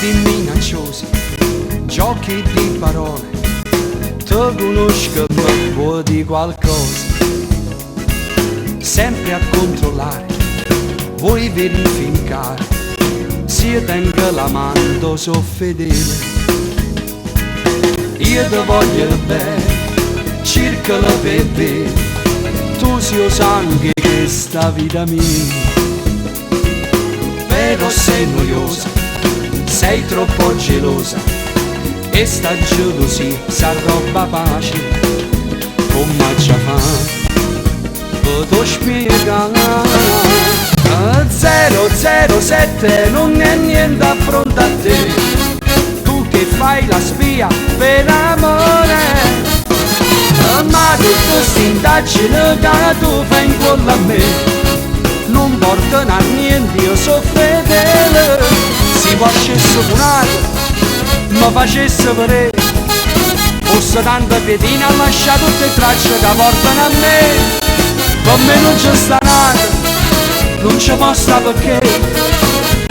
sguardi minacciosi, giochi di parole, ti conosco ma vuoi di qualcosa. Sempre a controllare, vuoi verificare, se tengo la mano so fedele. Io ti voglio bene, cercalo per bene, tu sei sangue che sta vita mia. Però sei noiosa, sei troppo gelosa, e sta gelosia sa roba facile, come ci fa, posso spiegare. 007 non è niente a fronte a te, tu che fai la spia per amore. Ma tutta questa indagine che tu fai in cuore a me non portano a niente, io so fedele. Si facesse buonato, ma facesse vedere, fosse tanta piedina a lasciare tutte le tracce che portano a me. Con me non c'è sta nata, non ci posso perché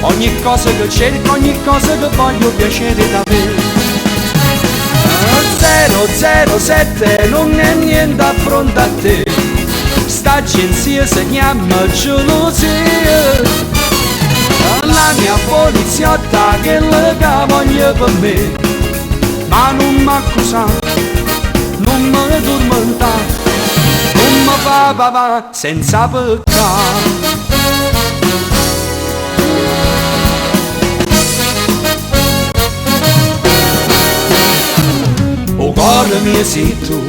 ogni cosa che cerco, ogni cosa che voglio piacere da te. 007 non è niente a fronte a te, sta agenzia si chiama gelosia. La mia poliziotta che la voglio per me, ma non mi accusa, non mi tormenta, non mi fa papà senza peccato. O cuore mio sei tu,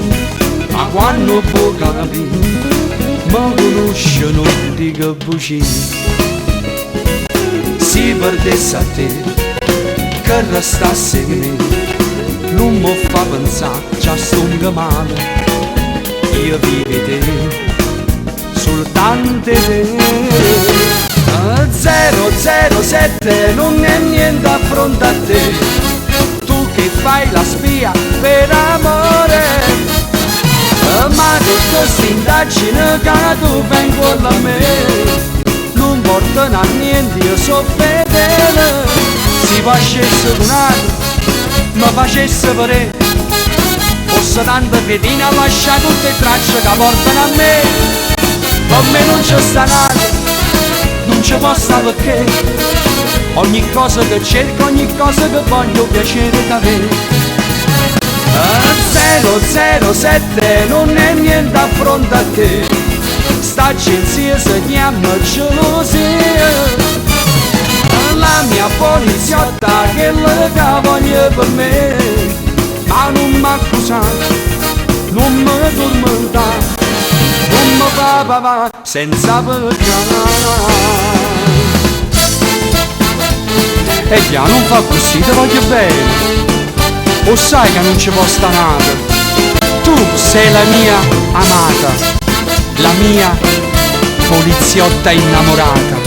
ma quando può capire, mi conosci non dico bugie. Si perdesse a te, che restasse in me, non mi fa pensare già stonga male. Io vivo te, soltanto te. 007 non è niente a fronte a te, tu che fai la spia per amore. Ma tutta questa indagine che tu fai in cuore a me non portano a niente, io so fedele. Si facesse buonato, ma facesse vedere, fosse tanta piedina a lasciare tutte le tracce che portano a me. Con me non c'è sta nata, non ci posso perché ogni cosa che cerco, ogni cosa che voglio piacere da te. 007 non è niente a fronte a te, sta agenzia si chiama gelosia. La mia poliziotta che la voglio per me, ma non mi accusa, non mi tormenta, non mi fa papà senza peccato. E già non fa così, ti voglio bene, o sai che non ci può sta nata. Tu sei la mia amata, la mia poliziotta innamorata.